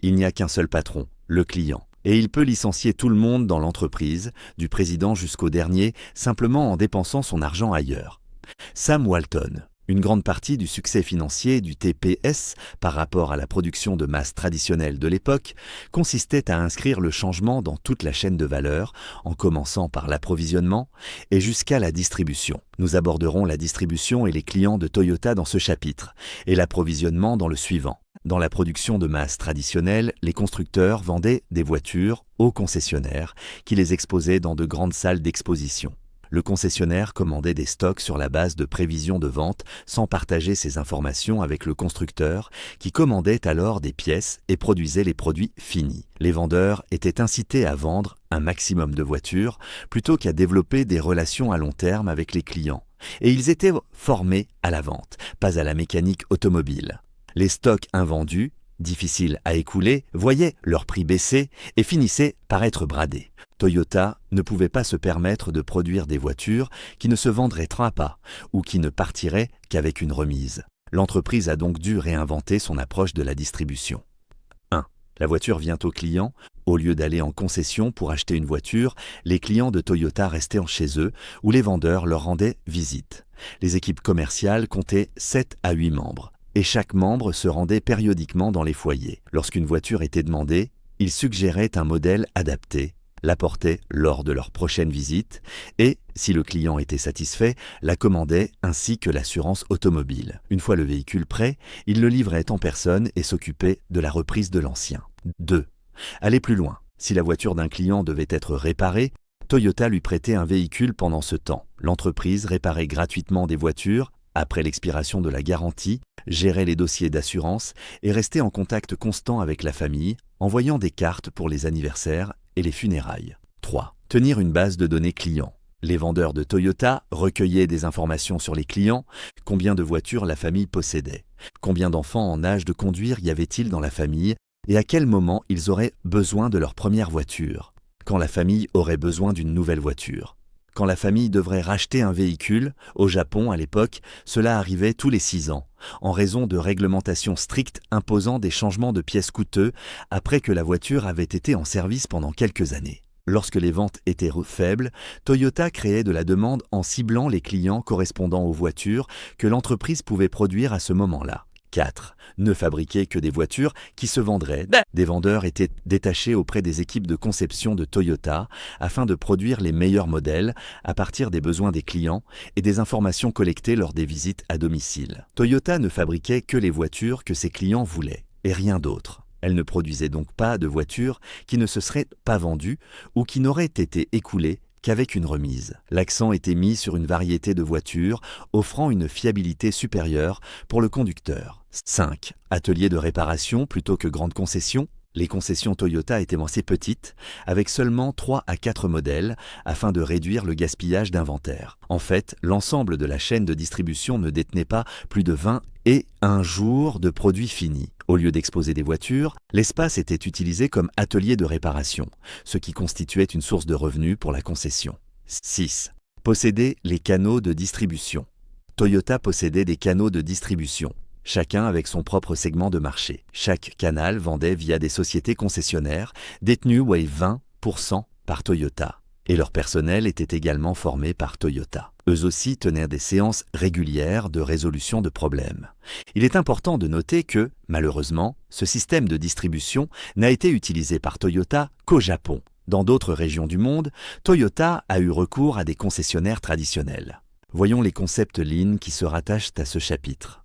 Il n'y a qu'un seul patron, le client. Et il peut licencier tout le monde dans l'entreprise, du président jusqu'au dernier, simplement en dépensant son argent ailleurs. Sam Walton. Une grande partie du succès financier du TPS par rapport à la production de masse traditionnelle de l'époque consistait à inscrire le changement dans toute la chaîne de valeur, en commençant par l'approvisionnement et jusqu'à la distribution. Nous aborderons la distribution et les clients de Toyota dans ce chapitre, et l'approvisionnement dans le suivant. Dans la production de masse traditionnelle, les constructeurs vendaient des voitures aux concessionnaires qui les exposaient dans de grandes salles d'exposition. Le concessionnaire commandait des stocks sur la base de prévisions de vente sans partager ces informations avec le constructeur qui commandait alors des pièces et produisait les produits finis. Les vendeurs étaient incités à vendre un maximum de voitures plutôt qu'à développer des relations à long terme avec les clients. Et ils étaient formés à la vente, pas à la mécanique automobile. Les stocks invendus, difficiles à écouler, voyaient leur prix baisser et finissaient par être bradés. Toyota ne pouvait pas se permettre de produire des voitures qui ne se vendraient pas ou qui ne partiraient qu'avec une remise. L'entreprise a donc dû réinventer son approche de la distribution. 1. La voiture vient au client. Au lieu d'aller en concession pour acheter une voiture, les clients de Toyota restaient chez eux où les vendeurs leur rendaient visite. Les équipes commerciales comptaient 7 à 8 membres. Et chaque membre se rendait périodiquement dans les foyers. Lorsqu'une voiture était demandée, ils suggéraient un modèle adapté, l'apportaient lors de leur prochaine visite et, si le client était satisfait, la commandaient ainsi que l'assurance automobile. Une fois le véhicule prêt, ils le livraient en personne et s'occupaient de la reprise de l'ancien. 2. Aller plus loin. Si la voiture d'un client devait être réparée, Toyota lui prêtait un véhicule pendant ce temps. L'entreprise réparait gratuitement des voitures après l'expiration de la garantie, gérait les dossiers d'assurance et restait en contact constant avec la famille, envoyant des cartes pour les anniversaires et les funérailles. 3. Tenir une base de données clients. Les vendeurs de Toyota recueillaient des informations sur les clients, combien de voitures la famille possédait, combien d'enfants en âge de conduire y avait-il dans la famille et à quel moment ils auraient besoin de leur première voiture, quand la famille aurait besoin d'une nouvelle voiture. Quand la famille devrait racheter un véhicule, au Japon à l'époque, cela arrivait tous les 6 ans, en raison de réglementations strictes imposant des changements de pièces coûteux après que la voiture avait été en service pendant quelques années. Lorsque les ventes étaient faibles, Toyota créait de la demande en ciblant les clients correspondant aux voitures que l'entreprise pouvait produire à ce moment-là. 4. Ne fabriquer que des voitures qui se vendraient. Des vendeurs étaient détachés auprès des équipes de conception de Toyota afin de produire les meilleurs modèles à partir des besoins des clients et des informations collectées lors des visites à domicile. Toyota ne fabriquait que les voitures que ses clients voulaient et rien d'autre. Elle ne produisait donc pas de voitures qui ne se seraient pas vendues ou qui n'auraient été écoulées qu'avec une remise. L'accent était mis sur une variété de voitures offrant une fiabilité supérieure pour le conducteur. 5. Atelier de réparation plutôt que grande concession. Les concessions Toyota étaient assez petites, avec seulement 3 à 4 modèles, afin de réduire le gaspillage d'inventaire. En fait, l'ensemble de la chaîne de distribution ne détenait pas plus de 20 et un jour de produits finis. Au lieu d'exposer des voitures, l'espace était utilisé comme atelier de réparation, ce qui constituait une source de revenus pour la concession. 6. Posséder les canaux de distribution. Toyota possédait des canaux de distribution, chacun avec son propre segment de marché. Chaque canal vendait via des sociétés concessionnaires, détenues 20% par Toyota. Et leur personnel était également formé par Toyota. Eux aussi tenaient des séances régulières de résolution de problèmes. Il est important de noter que, malheureusement, ce système de distribution n'a été utilisé par Toyota qu'au Japon. Dans d'autres régions du monde, Toyota a eu recours à des concessionnaires traditionnels. Voyons les concepts Lean qui se rattachent à ce chapitre.